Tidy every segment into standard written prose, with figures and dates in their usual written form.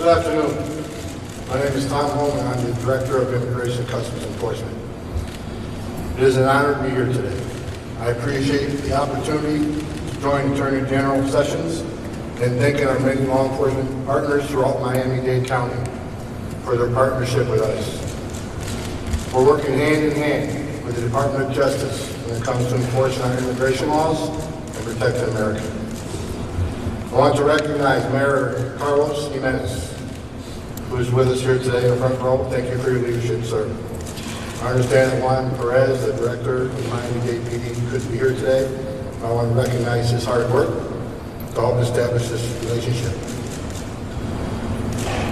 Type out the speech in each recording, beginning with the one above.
Good afternoon. My name is Tom Holman. I'm the Director of Immigration and Customs Enforcement. It is an honor to be here today. I appreciate the opportunity to join Attorney General Sessions and thanking our many law enforcement partners throughout Miami-Dade County for their partnership with us. We're working hand in hand with the Department of Justice when it comes to enforcing our immigration laws and protecting America. I want to recognize Mayor Carlos Jimenez, who is with us here today in the front row. Thank you for your leadership, sir. I understand that Juan Perez, the Director of Miami-Dade PD, couldn't be here today. I want to recognize his hard work to help establish this relationship.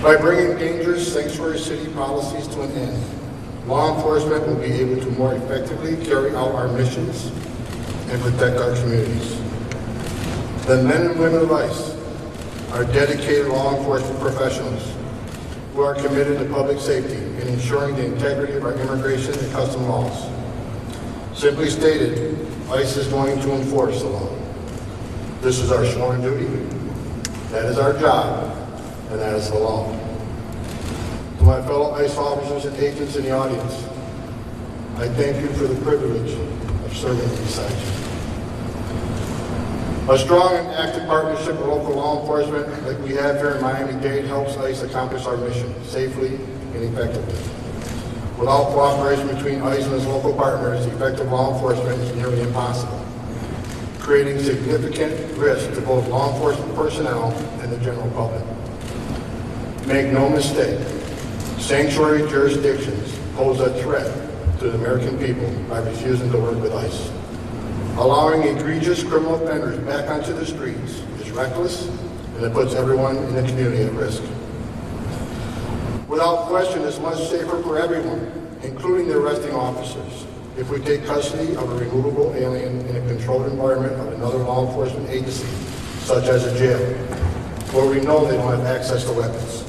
By bringing dangerous sanctuary city policies to an end, law enforcement will be able to more effectively carry out our missions and protect our communities. The men and women of ICE are dedicated law enforcement professionals who are committed to public safety and ensuring the integrity of our immigration and custom laws. Simply stated, ICE is going to enforce the law. This is our sworn duty, that is our job, and that is the law. To my fellow ICE officers and agents in the audience, I thank you for the privilege of serving beside you. A strong and active partnership with local law enforcement like we have here in Miami-Dade helps ICE accomplish our mission safely and effectively. Without cooperation between ICE and its local partners, effective law enforcement is nearly impossible, creating significant risk to both law enforcement personnel and the general public. Make no mistake, sanctuary jurisdictions pose a threat to the American people by refusing to work with ICE. Allowing egregious criminal offenders back onto the streets is reckless, and it puts everyone in the community at risk. Without question, it's much safer for everyone, including the arresting officers, if we take custody of a removable alien in a controlled environment of another law enforcement agency, such as a jail, where we know they don't have access to weapons.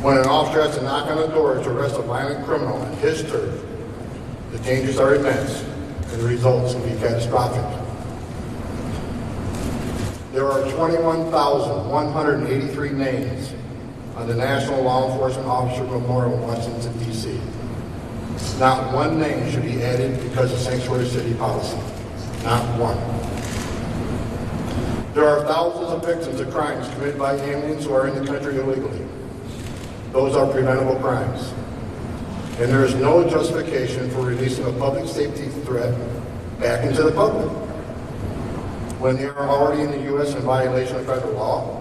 When an officer has to knock on the door to arrest a violent criminal on his turf, the dangers are immense, and the results can be catastrophic. There are 21,183 names on the National Law Enforcement Officer Memorial in Washington, D.C. Not one name should be added because of sanctuary city policy. Not one. There are thousands of victims of crimes committed by aliens who are in the country illegally. Those are preventable crimes. And there is no justification for releasing a public safety threat back into the public when they are already in the U.S. in violation of federal law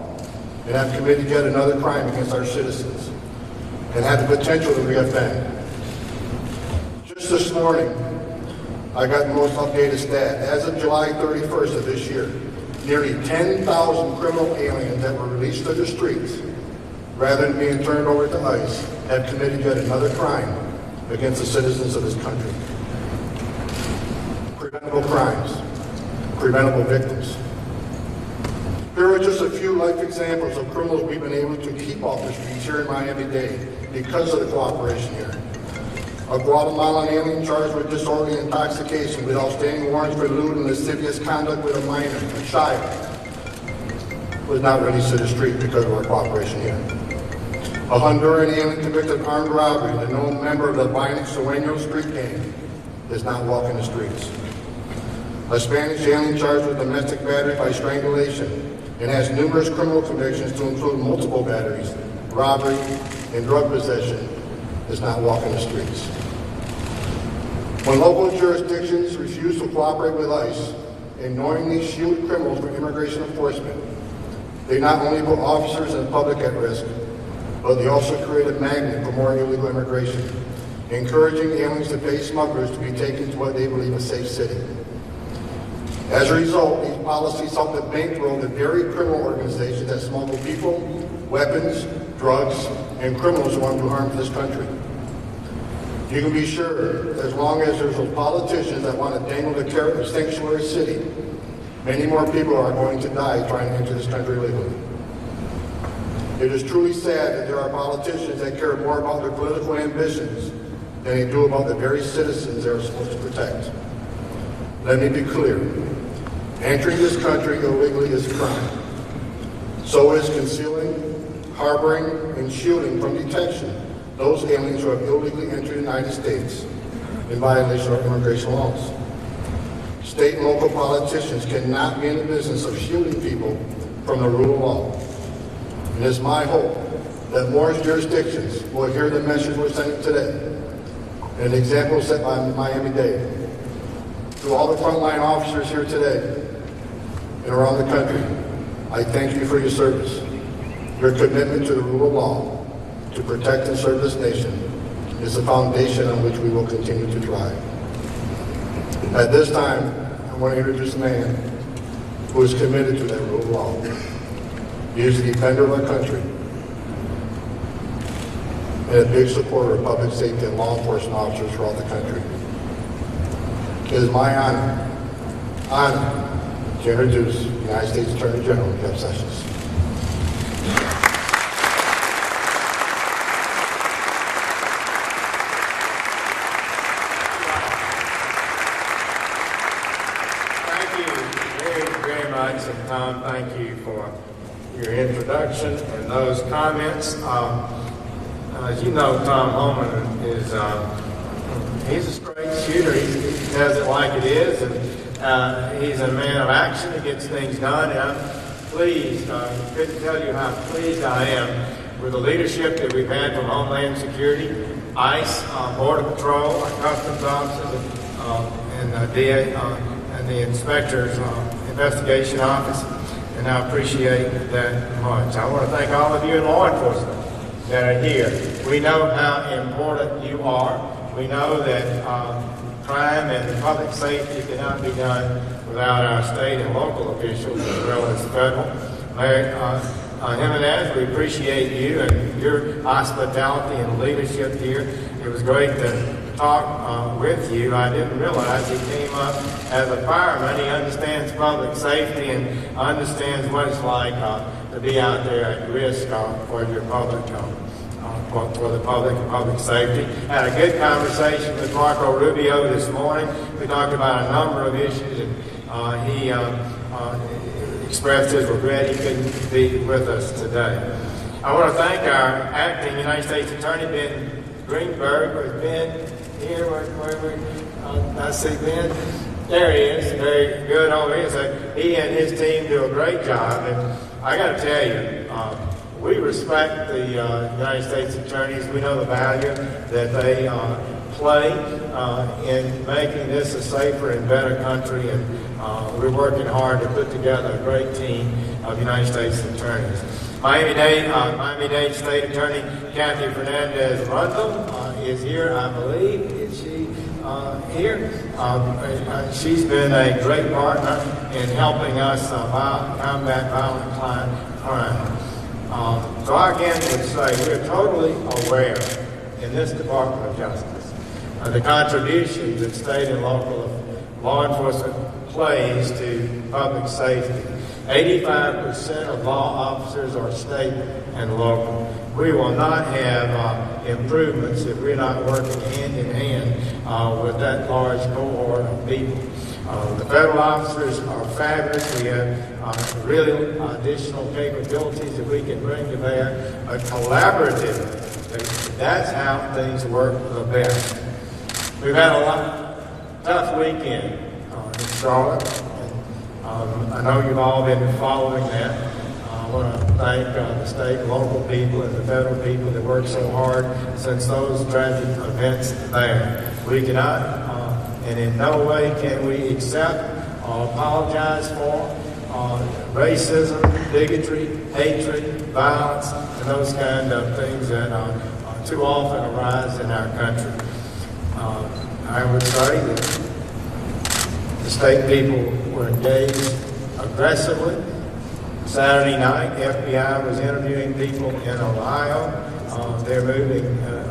and have committed yet another crime against our citizens and have the potential to reoffend. Just this morning, I got the most updated stat. As of July 31st of this year, nearly 10,000 criminal aliens that were released to the streets rather than being turned over to ICE have committed yet another crime against the citizens of this country. Preventable crimes, preventable victims. Here are just a few life examples of criminals we've been able to keep off the streets here in Miami-Dade because of the cooperation here. A Guatemalan alien charged with disorderly intoxication with outstanding warrants for lewd and lascivious conduct with a minor, a child, was not released to the street because of our cooperation here. A Honduran alien convicted of armed robbery, the known member of the violent Sueño street gang, does not walk in the streets. A Spanish alien charged with domestic battery by strangulation and has numerous criminal convictions to include multiple batteries, robbery, and drug possession does not walk in the streets. When local jurisdictions refuse to cooperate with ICE and knowingly shield criminals from immigration enforcement, they not only put officers and the public at risk, but they also create a magnet for more illegal immigration, encouraging aliens to pay smugglers to be taken to what they believe is a safe city. As a result, these policies help to bankroll the very criminal organizations that smuggle people, weapons, drugs, and criminals who want to do harm to this country. You can be sure, as long as there's those politicians that want to dangle the carrot of sanctuary city, many more people are going to die trying to enter this country legally. It is truly sad that there are politicians that care more about their political ambitions than they do about the very citizens they are supposed to protect. Let me be clear. Entering this country illegally is a crime. So is concealing, harboring, and shielding from detection those aliens who have illegally entered the United States in violation of immigration laws. State and local politicians cannot be in the business of shielding people from the rule of law. And it's my hope that more jurisdictions will hear the message we're sending today, and an example set by Miami-Dade. To all the frontline officers here today and around the country, I thank you for your service. Your commitment to the rule of law, to protect and serve this nation, is the foundation on which we will continue to thrive. At this time, I want to introduce a man who is committed to that rule of law. He is the defender of our country and a big supporter of public safety and law enforcement officers throughout the country. It is my honor to introduce the United States Attorney General, Jeff Sessions. And Tom, thank you for your introduction and those comments. As you know, Tom Holman is he's a straight shooter. He does it like it is, and he's a man of action. He gets things done, and I'm pleased. Couldn't tell you how pleased I am with the leadership that we've had from Homeland Security, ICE, Border Patrol, our Customs officers, and DA, and the Inspector's Investigation Office, and I appreciate that much. I want to thank all of you in law enforcement that are here. We know how important you are. We know that crime and public safety cannot be done without our state and local officials as well as federal. Mayor Jimenez, we appreciate you and your hospitality and leadership here. It was great to talk with you. I didn't realize he came up as a fireman. He understands public safety and understands what it's like to be out there at risk for your public, for the public and public safety. Had a good conversation with Marco Rubio this morning. We talked about a number of issues, and he expressed his regret he couldn't be with us today. I want to thank our acting United States Attorney, Ben Greenberg, who's been here, I see Ben. There he is, very good over here. So he and his team do a great job. And I got to tell you, we respect the United States attorneys. We know the value that they play in making this a safer and better country. And we're working hard to put together a great team of United States attorneys. Miami-Dade State Attorney Kathy Fernandez-Rundle is here, I believe. Is she here? She's been a great partner in helping us combat violent crime. So I again would say we're totally aware in this Department of Justice of the contributions that state and local law enforcement plays to public safety. 85% of law officers are state and local. We will not have improvements if we're not working hand in hand with that large cohort of people. The federal officers are fabulous. We have really additional capabilities that we can bring to bear. But collaboratively, that's how things work the best. We've had a tough weekend in Charlotte. I know you've all been following that. I want to thank the state and local people and the federal people that worked so hard since those tragic events there. We cannot, and in no way can we accept or apologize for racism, bigotry, hatred, violence, and those kind of things that too often arise in our country. I would say that the state people were engaged aggressively. Saturday night, the FBI was interviewing people in Ohio. They're moving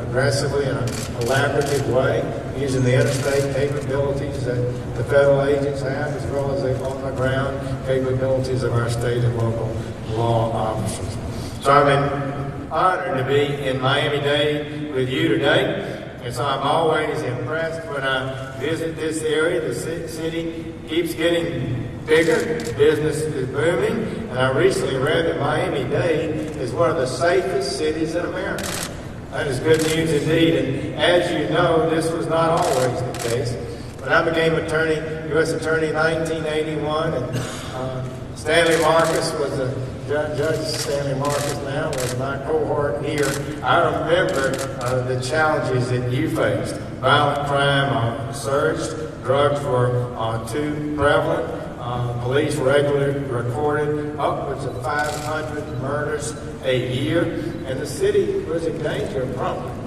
aggressively in a collaborative way, using the interstate capabilities that the federal agents have, as well as the on-the-ground capabilities of our state and local law officers. So I'm honored to be in Miami-Dade with you today. And so I'm always impressed when I visit this area. The city keeps getting bigger, business is booming, and I recently read that Miami-Dade is one of the safest cities in America. That is good news indeed, and as you know, this was not always the case. When I became U.S. Attorney in 1981, and Stanley Marcus was Judge Stanley Marcus now was my cohort here. I remember the challenges that you faced. Violent crime surged, drugs were too prevalent. Police regularly recorded upwards of 500 murders a year, and the city was in danger of crumbling.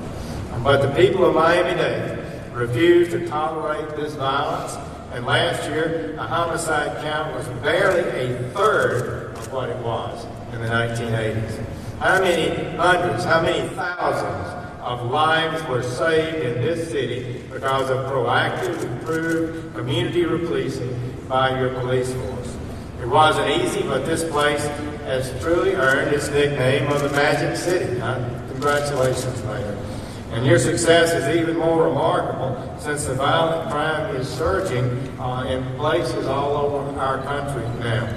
But the people of Miami-Dade refused to tolerate this violence, and last year the homicide count was barely a third of what it was in the 1980s. How many hundreds, how many thousands of lives were saved in this city because of proactive, improved community policing by your police force? It wasn't easy, but this place has truly earned its nickname of the Magic City. Congratulations, Mayor. And your success is even more remarkable since the violent crime is surging in places all over our country now,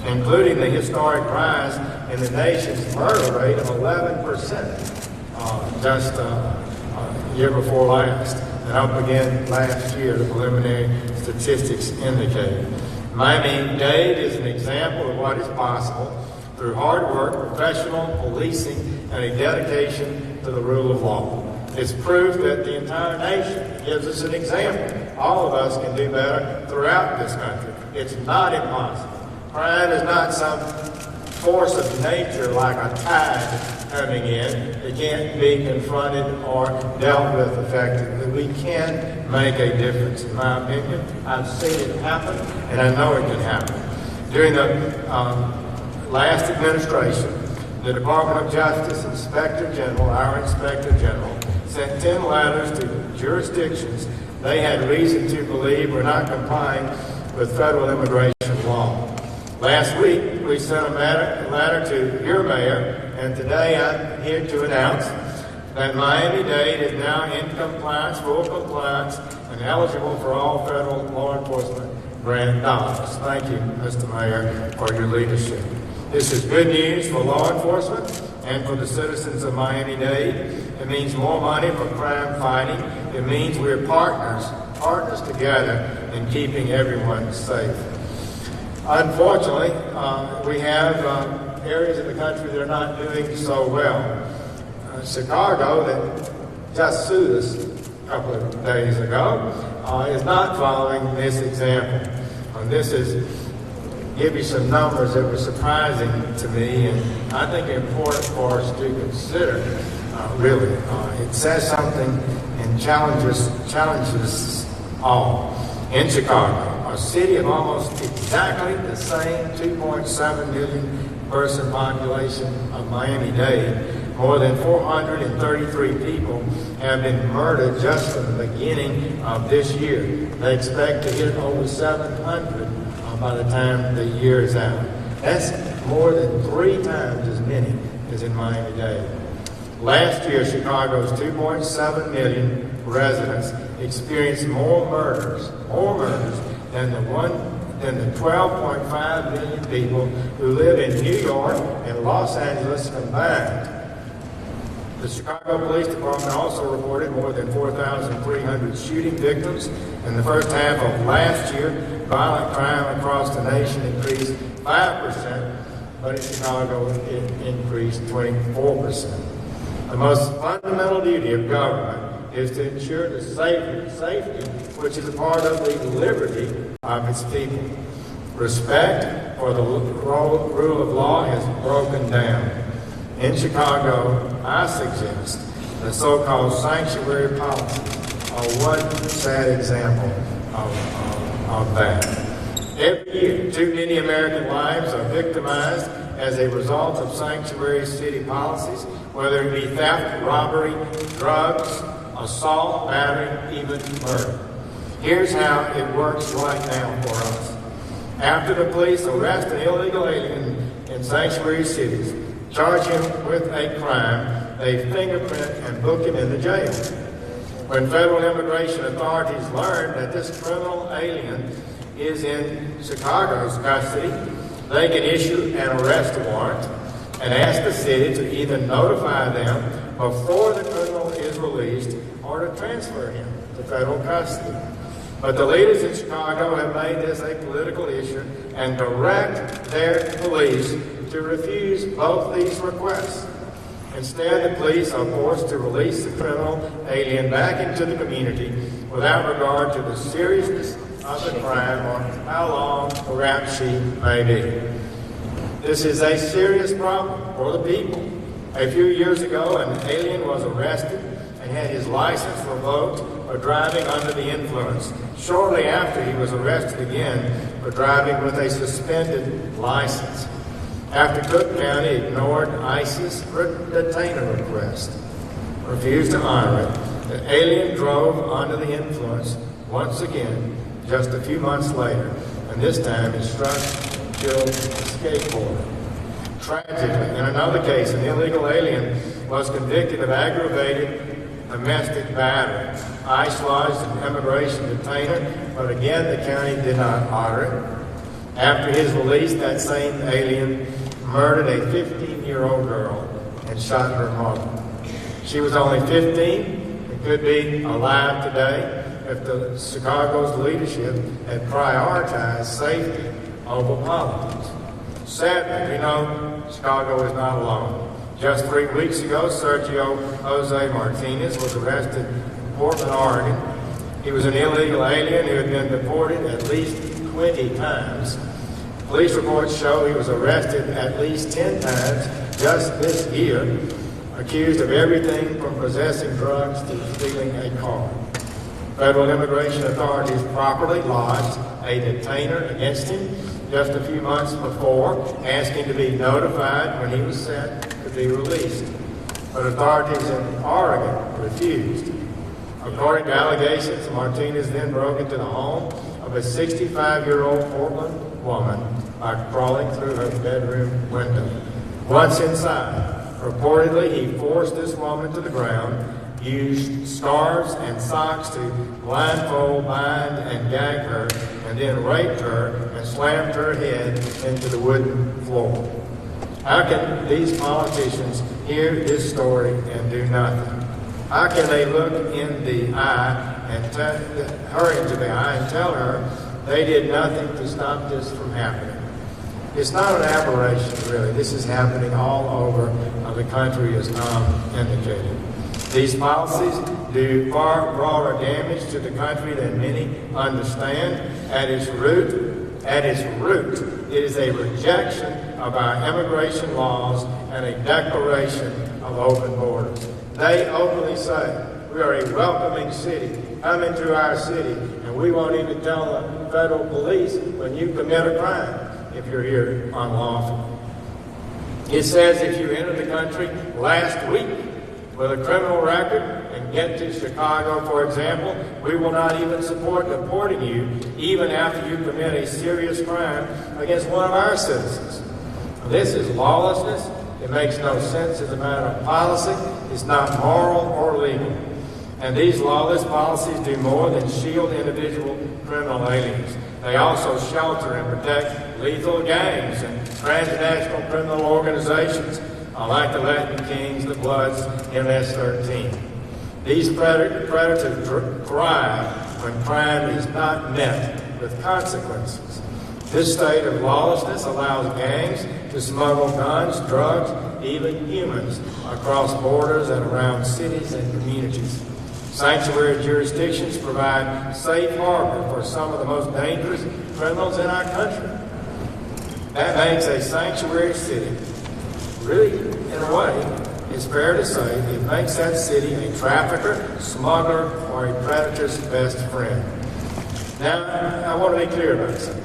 including the historic rise in the nation's murder rate of 11% just year before last, and up again last year, the preliminary statistics indicate. Miami-Dade is an example of what is possible through hard work, professional policing, and a dedication to the rule of law. It's proof that the entire nation gives us an example. All of us can do better throughout this country. It's not impossible. Crime is not some force of nature like a tide coming in. It can't be confronted or dealt with effectively. We can make a difference, in my opinion. I've seen it happen, and I know it can happen. During the last administration, the Department of Justice Inspector General, our Inspector General, sent 10 letters to jurisdictions they had reason to believe were not complying with federal immigration law. Last week, we sent a letter to your mayor, and today I'm here to announce that Miami-Dade is now in compliance, full compliance, and eligible for all federal law enforcement grant dollars. Thank you, Mr. Mayor, for your leadership. This is good news for law enforcement and for the citizens of Miami-Dade. It means more money for crime fighting. It means we're partners together in keeping everyone safe. Unfortunately, we have areas of the country that are not doing so well. Chicago, that just sued us a couple of days ago, is not following this example. And this is give you some numbers that were surprising to me, and I think important for us to consider. Really, it says something and challenges all. In Chicago, a city of almost exactly the same 2.7 million person population of Miami-Dade, more than 433 people have been murdered just from the beginning of this year. They expect to hit over 700 by the time the year is out. That's more than 3 times as many as in Miami-Dade. Last year, Chicago's 2.7 million residents experienced more murders than the 12.5 million people who live in New York and Los Angeles combined. The Chicago Police Department also reported more than 4,300 shooting victims. In the first half of last year, violent crime across the nation increased 5%, but in Chicago it increased 24%. The most fundamental duty of government is to ensure the safety, which is a part of the liberty of its people. Respect for the rule of law has broken down. In Chicago, I suggest the so-called sanctuary policies are one sad example of that. Every year, too many American lives are victimized as a result of sanctuary city policies, whether it be theft, robbery, drugs, assault, battery, even murder. Here's how it works right now for us. After the police arrest an illegal alien in sanctuary cities, charge him with a crime, they fingerprint and book him in the jail. When federal immigration authorities learn that this criminal alien is in Chicago's custody, they can issue an arrest warrant and ask the city to either notify them before the criminal is released or to transfer him to federal custody. But the leaders in Chicago have made this a political issue and direct their police to refuse both these requests. Instead, the police are forced to release the criminal alien back into the community without regard to the seriousness of the crime or how long the rap sheet may be. This is a serious problem for the people. A few years ago, an alien was arrested and had his license revoked for driving under the influence. Shortly after, he was arrested again for driving with a suspended license. After Cook County ignored ICE's detainer request, refused to honor it, the alien drove under the influence once again just a few months later, and this time he struck and killed a skateboarder. Tragically, in another case, an illegal alien was convicted of aggravated domestic battery. ICE lodged an immigration detainer, but again the county did not honor it. After his release, that same alien murdered a 15-year-old girl and shot her mother. She was only 15 and could be alive today if the Chicago's leadership had prioritized safety over politics. Sadly, we know Chicago is not alone. Just 3 weeks ago, Sergio Jose Martinez was arrested in Portland, Oregon. He was an illegal alien who had been deported at least 20 times. Police reports show he was arrested at least 10 times just this year, accused of everything from possessing drugs to stealing a car. Federal immigration authorities properly lodged a detainer against him just a few months before, asking to be notified when he was set to be released. But authorities in Oregon refused. According to allegations, Martinez then broke into the home of a 65-year-old Portland woman by crawling through her bedroom window. Once inside, reportedly he forced this woman to the ground, used scarves and socks to blindfold, bind, and gag her, and then raped her and slammed her head into the wooden floor. How can these politicians hear this story and do nothing? How can they look in the eye and her into the eye and tell her they did nothing to stop this from happening? It's not an aberration, really. This is happening all over the country, as Tom indicated. These policies do far broader damage to the country than many understand. At its root, it is a rejection of our immigration laws and a declaration of open borders. They openly say, we are a welcoming city. Come into our city, and we won't even tell the federal police when you commit a crime if you're here unlawfully. It says if you enter the country last week with a criminal record and get to Chicago, for example, we will not even support deporting you even after you commit a serious crime against one of our citizens. This is lawlessness. It makes no sense as a matter of policy. It's not moral or legal. And these lawless policies do more than shield individual criminal aliens. They also shelter and protect lethal gangs and transnational criminal organizations, like the Latin Kings, the Bloods, MS-13. These predators thrive when crime is not met with consequences. This state of lawlessness allows gangs to smuggle guns, drugs, even humans across borders and around cities and communities. Sanctuary jurisdictions provide safe harbor for some of the most dangerous criminals in our country. That makes a sanctuary city, really, in a way, it's fair to say, it makes that city a trafficker, smuggler, or a predator's best friend. Now, I want to be clear about something.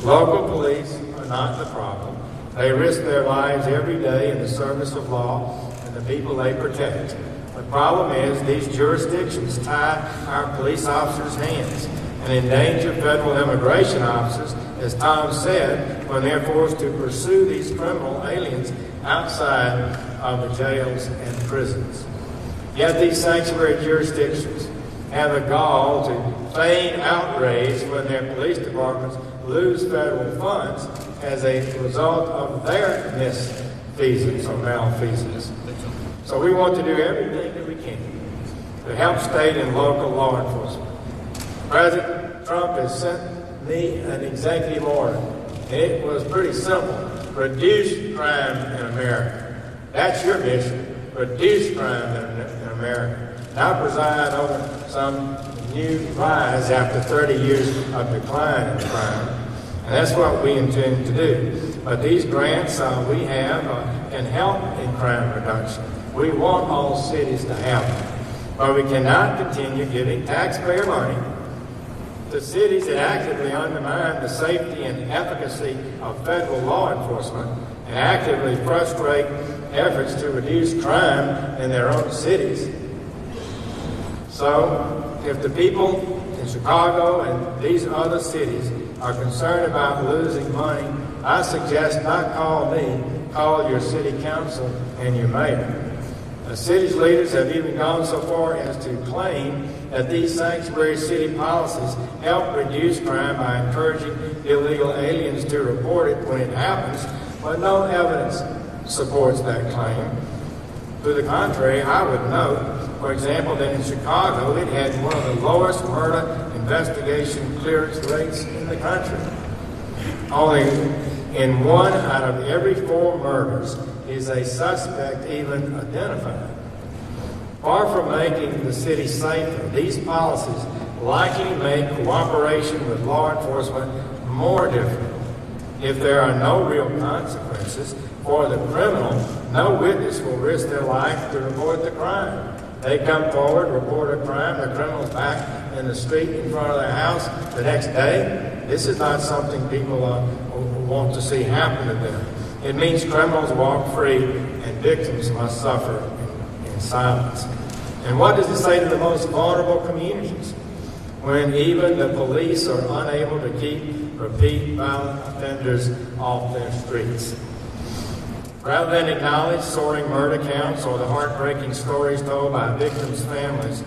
Local police are not the problem. They risk their lives every day in the service of law and the people they protect. The problem is these jurisdictions tie our police officers' hands and endanger federal immigration officers, as Tom said, when they're forced to pursue these criminal aliens outside of the jails and prisons. Yet these sanctuary jurisdictions have the gall to feigned outrage when their police departments lose federal funds as a result of their misfeasance or malfeasance. So we want to do everything that we can to help state and local law enforcement. President Trump has sent me an executive order. It was pretty simple. Reduce crime in America. That's your mission. Reduce crime in America. Not preside over some new rise after 30 years of decline in crime. And that's what we intend to do. But these grants we have can help in crime reduction. We want all cities to have them. But we cannot continue giving taxpayer money to cities that actively undermine the safety and efficacy of federal law enforcement and actively frustrate efforts to reduce crime in their own cities. So, if the people in Chicago and these other cities are concerned about losing money, I suggest not call me, call your city council and your mayor. The city's leaders have even gone so far as to claim that these sanctuary city policies help reduce crime by encouraging illegal aliens to report it when it happens, but no evidence supports that claim. To the contrary, I would note, for example, that in Chicago it had one of the lowest murder investigation clearance rates in the country. Only in 1 out of every 4 murders is a suspect even identified. Far from making the city safer, these policies likely make cooperation with law enforcement more difficult. If there are no real consequences for the criminal, no witness will risk their life to report the crime. They come forward, report a crime, the criminal's back in the street in front of their house the next day. This is not something people want to see happen to them. It means criminals walk free and victims must suffer in silence. And what does it say to the most vulnerable communities when even the police are unable to keep repeat violent offenders off their streets? Rather than acknowledge soaring murder counts or the heartbreaking stories told by victims' families,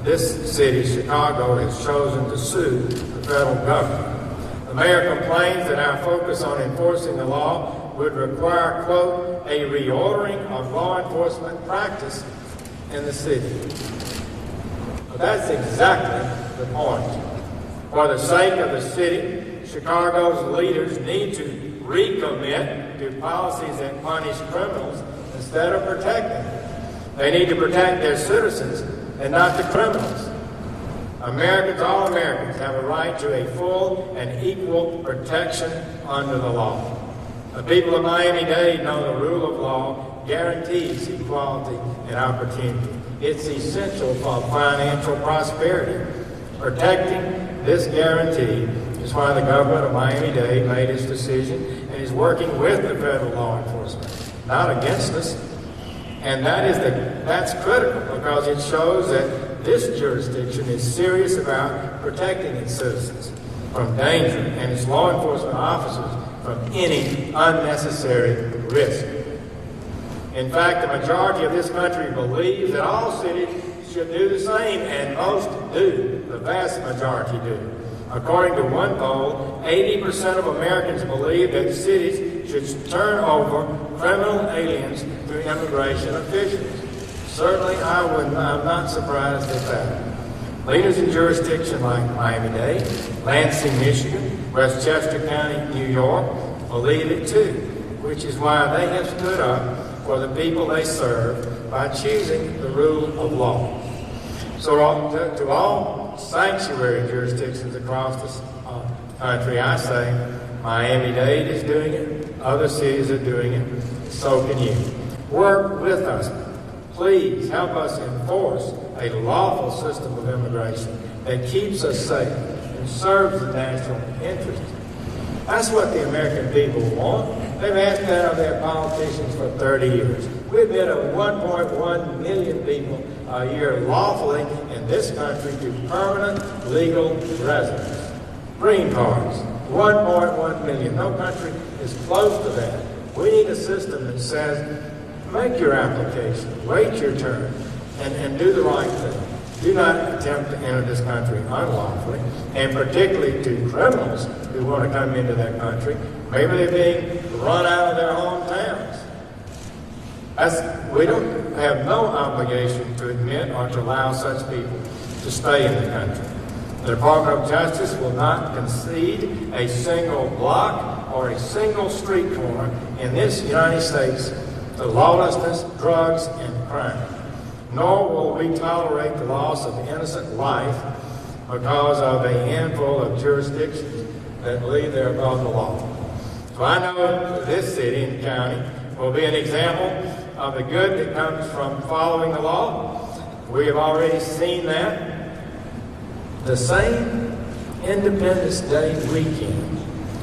this city, Chicago, has chosen to sue the federal government. The mayor complains that our focus on enforcing the law would require, quote, a reordering of law enforcement practice in the city. But that's exactly the point. For the sake of the city, Chicago's leaders need to recommit to policies that punish criminals instead of protect them. They need to protect their citizens and not the criminals. Americans, all Americans, have a right to a full and equal protection under the law. The people of Miami-Dade know the rule of law guarantees equality and opportunity. It's essential for financial prosperity. Protecting this guarantee is why the government of Miami-Dade made its decision and is working with the federal law enforcement, not against us. And that's critical because it shows that this jurisdiction is serious about protecting its citizens from danger and its law enforcement officers from any unnecessary risk. In fact, the majority of this country believes that all cities should do the same, and most do. The vast majority do. According to one poll, 80% of Americans believe that cities should turn over criminal aliens to immigration officials. Certainly, I'm not surprised at that. Leaders in jurisdictions like Miami-Dade, Lansing, Michigan, Westchester County, New York, believe it too, which is why they have stood up for the people they serve by choosing the rule of law. So to all sanctuary jurisdictions across the country, I say Miami-Dade is doing it, other cities are doing it, so can you. Work with us. Please help us enforce a lawful system of immigration that keeps us safe and serves the national interest. That's what the American people want. They've asked that of their politicians for 30 years. We've been 1.1 million people a year lawfully in this country to permanent legal residence. Green cards, 1.1 million. No country is close to that. We need a system that says, make your application, wait your turn, and do the right thing. Do not attempt to enter this country unlawfully, and particularly to criminals who want to come into that country. Maybe they're being run out of their hometowns. We don't have no obligation to admit or to allow such people to stay in the country. The Department of Justice will not concede a single block or a single street corner in this United States to lawlessness, drugs, and crime. Nor will we tolerate the loss of innocent life because of a handful of jurisdictions that believe they're above the law. So I know this city and county will be an example of the good that comes from following the law. We have already seen that. The same Independence Day weekend,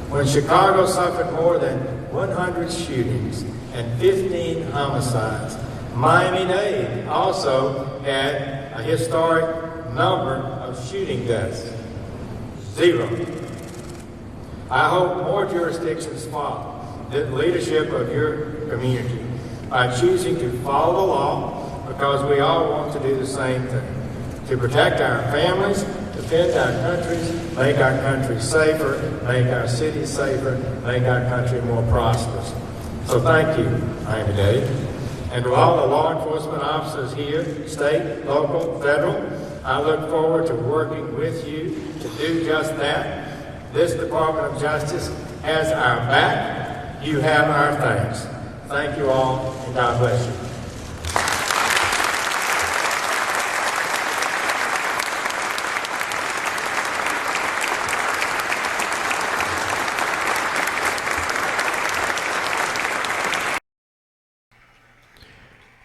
when Chicago suffered more than 100 shootings and 15 homicides, Miami-Dade also had a historic number of shooting deaths. 0. I hope more jurisdictions follow the leadership of your community by choosing to follow the law, because we all want to do the same thing, to protect our families, defend our countries, make our country safer, make our cities safer, make our country more prosperous. So thank you, Miami-Dade. And to all the law enforcement officers here, state, local, federal, I look forward to working with you to do just that. This Department of Justice has our back. You have our thanks. Thank you all, and God bless you.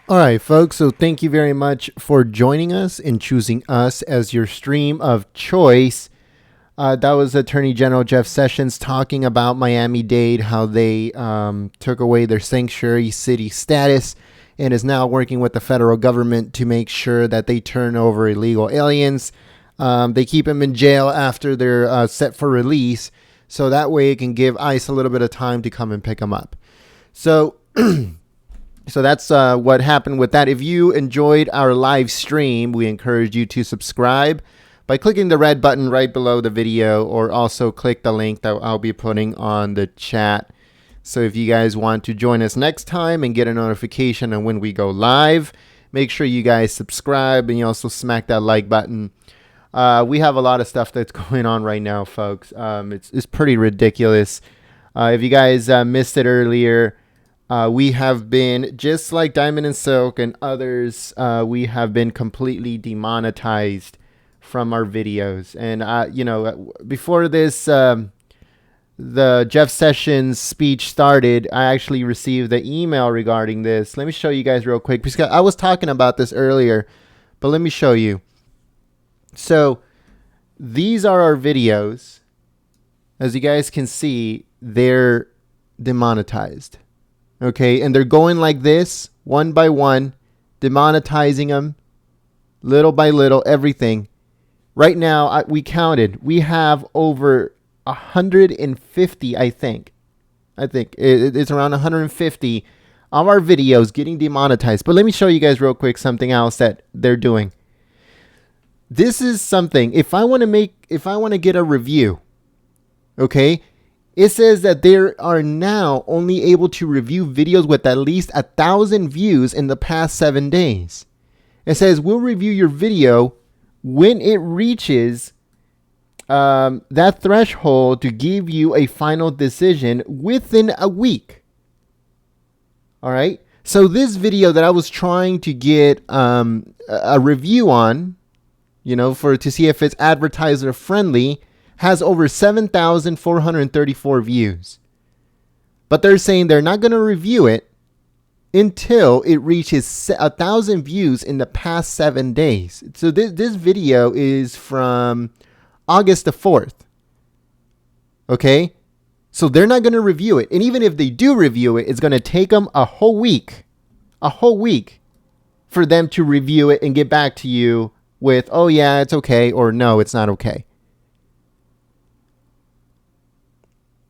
All right, folks, so thank you very much for joining us and choosing us as your stream of choice. That was Attorney General Jeff Sessions talking about Miami-Dade, how they took away their sanctuary city status and is now working with the federal government to make sure that they turn over illegal aliens. They keep them in jail after they're set for release, so that way it can give ICE a little bit of time to come and pick them up. So... So that's what happened with that. If you enjoyed our live stream, we encourage you to subscribe by clicking the red button right below the video, or also click the link that I'll be putting on the chat. So if you guys want to join us next time and get a notification on when we go live, make sure you guys subscribe and you also smack that like button. We have a lot of stuff that's going on right now, folks. It's pretty ridiculous. If you guys missed it earlier, we have been, just like Diamond and Silk and others, we have been completely demonetized from our videos. And, you know, before this, the Jeff Sessions speech started, I actually received the email regarding this. Let me show you guys real quick, because I was talking about this earlier, but let me show you. So these are our videos. As you guys can see, they're demonetized. Okay, and they're going like this, one by one, demonetizing them, little by little, everything. Right now, we counted. We have over 150, I think. It's around 150 of our videos getting demonetized. But let me show you guys real quick something else that they're doing. This is something, if I want to get a review, okay, it says that they are now only able to review videos with at least 1,000 views in the past 7 days. It says, we'll review your video when it reaches that threshold to give you a final decision within a week. All right. So this video that I was trying to get a review on, you know, to see if it's advertiser friendly, has over 7,434 views. But they're saying they're not going to review it until it reaches 1,000 views in the past 7 days. So this video is from August the 4th. Okay? So they're not going to review it. And even if they do review it, it's going to take them a whole week for them to review it and get back to you with, oh yeah, it's okay, or no, it's not okay.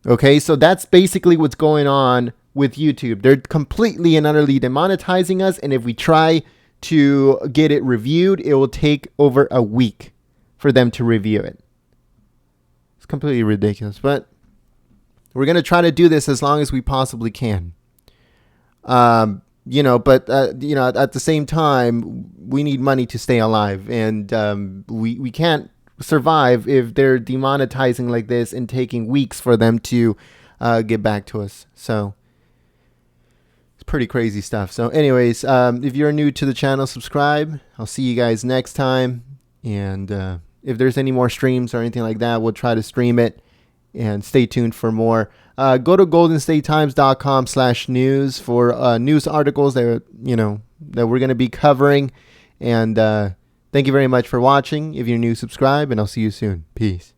Okay, so that's basically what's going on with YouTube. They're completely and utterly demonetizing us, and if we try to get it reviewed, it will take over a week for them to review it. It's completely ridiculous, but we're going to try to do this as long as we possibly can. But at the same time, we need money to stay alive, and we can't survive if they're demonetizing like this and taking weeks for them to get back to us. So it's pretty crazy stuff. So anyways, if you're new to the channel, subscribe. I'll see you guys next time. And if there's any more streams or anything like that, we'll try to stream it, and stay tuned for more. Go to goldenstatetimes.com/news for news articles that we're going to be covering. And thank you very much for watching. If you're new, subscribe, and I'll see you soon. Peace.